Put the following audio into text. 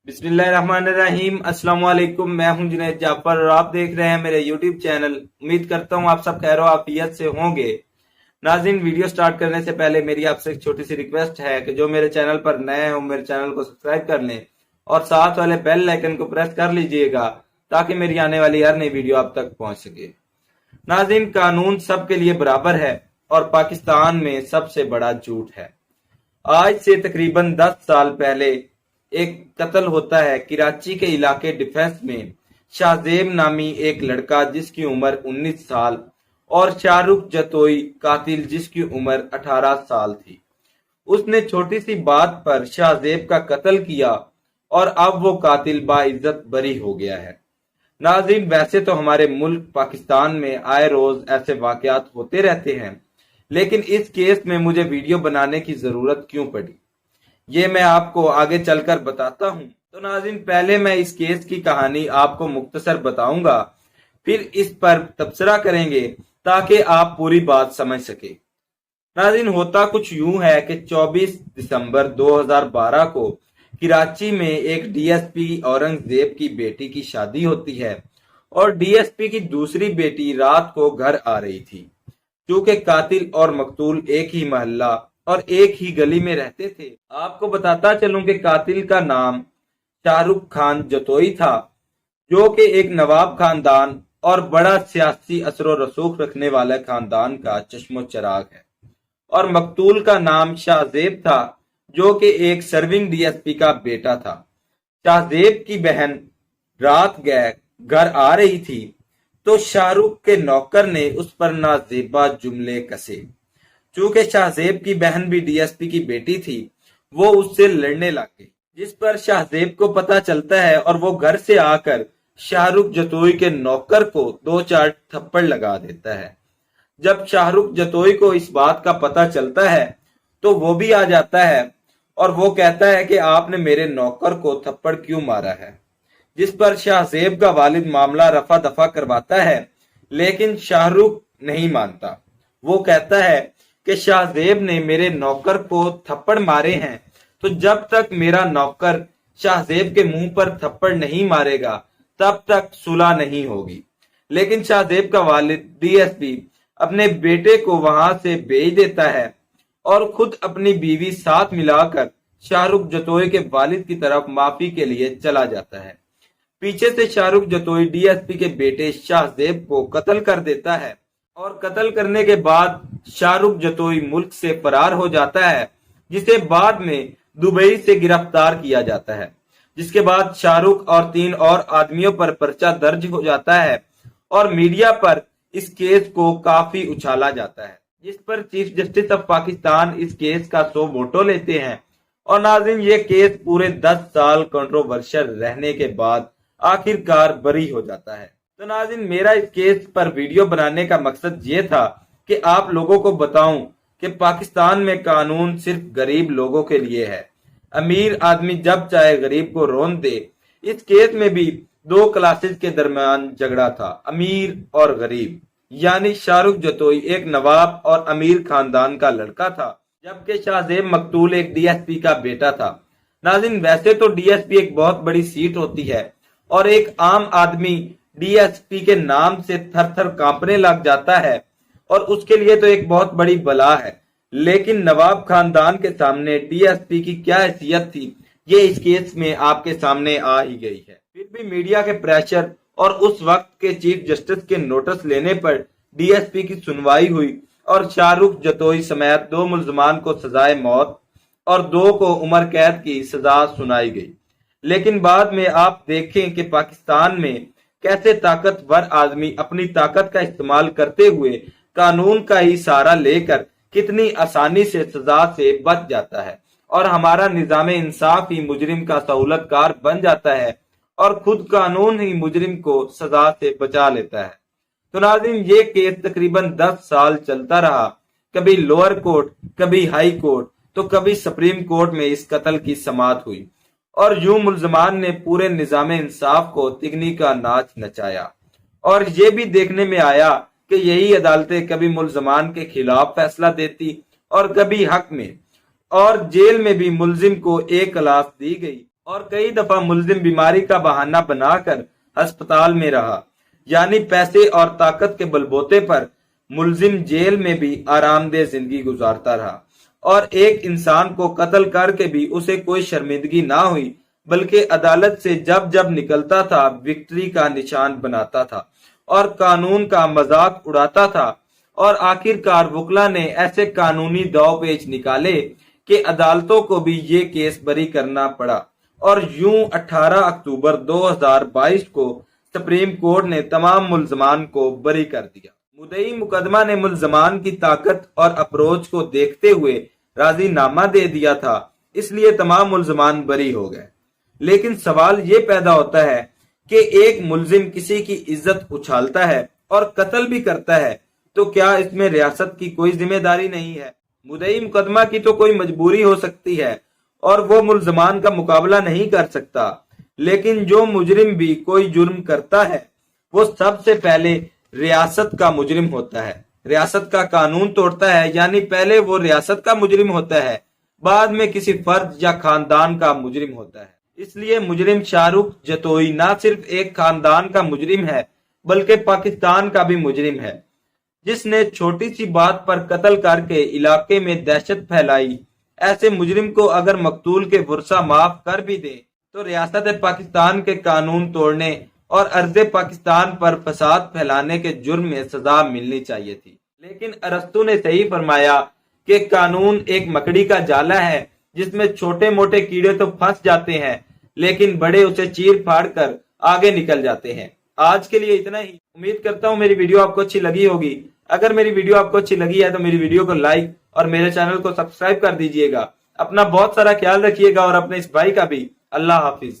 बिस्मिल्लाहिर्रहमानिर्रहीम। अस्सलाम वालेकुम। मैं हूं जुनैद जाफर और आप देख रहे हैं मेरे यूट्यूब चैनल। उम्मीद करता हूं आप सब खैर आफियत से होंगे। नाज़रीन, वीडियो स्टार्ट करने से पहले मेरी आपसे एक छोटी सी रिक्वेस्ट है कि जो मेरे चैनल पर नए हो मेरे चैनल को सब्सक्राइब कर लें और साथ वाले बेल आइकन को प्रेस कर लीजिएगा ताकि मेरी आने वाली हर नई वीडियो आप तक पहुंच सके। नाज़रीन, कानून सबके लिए बराबर है और पाकिस्तान में सबसे बड़ा झूठ है। आज से तकरीबन 10 साल पहले एक कत्ल होता है कराची के इलाके डिफेंस में। शाहजेब नामी एक लड़का जिसकी उम्र 19 साल और शाहरुख जतोई कातिल जिसकी उम्र 18 साल थी। उसने छोटी सी बात पर शाहजेब का कत्ल किया और अब वो कातिल बाइज्जत बरी हो गया है। नाज़रीन, वैसे तो हमारे मुल्क पाकिस्तान में आए रोज ऐसे वाकयात होते रहते हैं, लेकिन इस केस में मुझे वीडियो बनाने की जरूरत क्यों पड़ी ये मैं आपको आगे चलकर बताता हूं। तो नाज़रीन, पहले मैं इस केस की कहानी आपको मुख्तसर बताऊंगा, फिर इस पर तबसरा करेंगे ताकि आप पूरी बात समझ सके। नाज़रीन, होता कुछ यूं है कि 24 दिसंबर 2012 को कराची में एक डीएसपी औरंगजेब की बेटी की शादी होती है और डीएसपी की दूसरी बेटी रात को घर आ रही थी। चूंकि कातिल और मकतूल एक ही मोहल्ला और एक ही गली में रहते थे। आपको बताता चलूं कि कातिल का नाम शाहरुख खान जतोई था, जो कि एक नवाब खानदान और बड़ा सियासी असर रसूख रखने वाले खानदान का चश्मो चराग है, और मकतूल का नाम शाहजेब था, जो कि एक सर्विंग डीएसपी का बेटा था। शाहजेब की बहन रात गए घर आ रही थी तो शाहरुख के नौकर ने उस पर नाजेबा जुमले कसे। चूंकि शाहजेब की बहन भी डीएसपी की बेटी थी, वो उससे लड़ने लग गई, जिस पर शाहजेब को पता चलता है और वो घर से आकर शाहरुख जतोई के नौकर को 2-4 थप्पड़ लगा देता है। जब शाहरुख जतोई को इस बात का पता चलता है तो वो भी आ जाता है और वो कहता है कि आपने मेरे नौकर को थप्पड़ क्यों मारा है, जिस पर शाहजेब का वालिद मामला रफा दफा करवाता है, लेकिन शाहरुख नहीं मानता। वो कहता है कि शाहजेब ने मेरे नौकर को थप्पड़ मारे हैं, तो जब तक मेरा नौकर शाहजेब के मुंह पर थप्पड़ नहीं मारेगा तब तक सुलह नहीं होगी। लेकिन शाहजेब का वालिद डीएसपी अपने बेटे को वहां से भेज देता है और खुद अपनी बीवी साथ मिलाकर शाहरुख जतोई के वालिद की तरफ माफी के लिए चला जाता है। पीछे से शाहरुख जतोई डीएसपी के बेटे शाहजेब को कत्ल कर देता है और कत्ल करने के बाद शाहरुख जतोई मुल्क से फरार हो जाता है, जिसे बाद में दुबई से गिरफ्तार किया जाता है। जिसके बाद शाहरुख और 3 और आदमियों पर पर्चा दर्ज हो जाता है और मीडिया पर इस केस को काफी उछाला जाता है, जिस पर चीफ जस्टिस ऑफ पाकिस्तान इस केस का 100 वोटों लेते हैं। और नाज़रीन, ये केस पूरे 10 साल कंट्रोवर्शियल रहने के बाद आखिरकार बरी हो जाता है। तो नाज़रीन, मेरा इस केस पर वीडियो बनाने का मकसद ये था कि आप लोगों को बताऊं कि पाकिस्तान में कानून सिर्फ गरीब लोगों के लिए है। अमीर आदमी जब चाहे गरीब को रोन दे। इस केस में भी 2 क्लासेस के दरमियान झगड़ा था, अमीर और गरीब। यानी शाहरुख जतोई एक नवाब और अमीर खानदान का लड़का था, जबकि शाहजेब मकतूल एक डीएसपी का बेटा था। नाज़रीन, वैसे तो डीएसपी एक बहुत बड़ी सीट होती है और एक आम आदमी डीएसपी के नाम से थर थर कांपने लग जाता है और उसके लिए तो एक बहुत बड़ी बला है। लेकिन नवाब खानदान के सामने डीएसपी की क्या हैसियत थी, ये इस केस में आपके सामने आ ही गई है। फिर भी मीडिया के प्रेशर और उस वक्त के चीफ जस्टिस के नोटिस लेने पर डीएसपी की सुनवाई हुई और शाहरुख जतोई समेत 2 मुल्जमान को सजाए मौत और 2 को उम्र कैद की सजा सुनाई गई। लेकिन बाद में आप देखें कि पाकिस्तान में कैसे ताकतवर आदमी अपनी ताकत का इस्तेमाल करते हुए कानून का ही सहारा लेकर कितनी आसानी से सजा से बच जाता है और हमारा निजाम इंसाफ ही मुजरिम का सहूलतकार बन जाता है और खुद कानून ही मुजरिम को सजा से बचा लेता है। तो नाज़रीन, ये केस तकरीबन 10 साल चलता रहा। कभी लोअर कोर्ट, कभी हाई कोर्ट, तो कभी सुप्रीम कोर्ट में इस कत्ल की समाअत हुई और यूं मुल्जमान ने पूरे निजाम इंसाफ को तिगनी का नाच नचाया। और ये भी देखने में आया कि यही अदालतें कभी मुल्जमान के खिलाफ फैसला देती और कभी हक में, और जेल में भी मुल्जिम को 1 क्लास दी गई اور کئی دفعہ ملزم بیماری کا بہانہ بنا کر ہسپتال میں رہا، یعنی پیسے اور طاقت کے بلبوتے پر ملزم جیل میں بھی آرام دہ زندگی گزارتا رہا، اور ایک انسان کو قتل کر کے بھی اسے کوئی شرمندگی نہ ہوئی، بلکہ عدالت سے جب جب نکلتا تھا وکٹری کا نشان بناتا تھا اور قانون کا مذاق اڑاتا تھا، اور آخر کار وکلا نے ایسے قانونی داؤ پیچ نکالے کہ عدالتوں کو بھی یہ کیس بری کرنا پڑا، اور یوں 18 اکتوبر 2022 کو سپریم کورٹ نے تمام ملزمان کو بری کر دیا۔ مدعی مقدمہ نے ملزمان کی طاقت اور اپروچ کو دیکھتے ہوئے راضی نامہ دے دیا تھا، اس لیے تمام ملزمان بری ہو گئے۔ لیکن سوال یہ پیدا ہوتا ہے کہ ایک ملزم کسی کی عزت اچھالتا ہے اور قتل بھی کرتا ہے تو کیا اس میں ریاست کی کوئی ذمہ داری نہیں ہے؟ مدعی مقدمہ کی تو کوئی مجبوری ہو سکتی ہے اور وہ ملزمان کا مقابلہ نہیں کر سکتا، لیکن جو مجرم بھی کوئی جرم کرتا ہے وہ سب سے پہلے ریاست کا مجرم ہوتا ہے، ریاست کا قانون توڑتا ہے، یعنی پہلے وہ ریاست کا مجرم ہوتا ہے، بعد میں کسی فرد یا خاندان کا مجرم ہوتا ہے۔ اس لیے مجرم شاہ رخ جتوئی نہ صرف ایک خاندان کا مجرم ہے بلکہ پاکستان کا بھی مجرم ہے، جس نے چھوٹی سی بات پر قتل کر کے علاقے میں دہشت پھیلائی۔ ایسے مجرم کو اگر مقتول کے ورثہ معاف کر بھی دے تو ریاست پاکستان کے قانون توڑنے اور ارض پاکستان پر فساد پھیلانے کے جرم میں سزا ملنی چاہیے تھی۔ لیکن ارسطو نے صحیح فرمایا کہ قانون ایک مکڑی کا جالا ہے جس میں چھوٹے موٹے کیڑے تو پھنس جاتے ہیں لیکن بڑے اسے چیر پھاڑ کر آگے نکل جاتے ہیں۔ آج کے لیے اتنا ہی، امید کرتا ہوں میری ویڈیو آپ کو اچھی لگی ہوگی۔ اگر میری ویڈیو آپ کو اچھی لگی ہے تو میری ویڈیو کو لائک اور میرے چینل کو سبسکرائب کر دیجئے گا۔ اپنا بہت سارا خیال رکھیے گا اور اپنے اس بھائی کا بھی۔ اللہ حافظ۔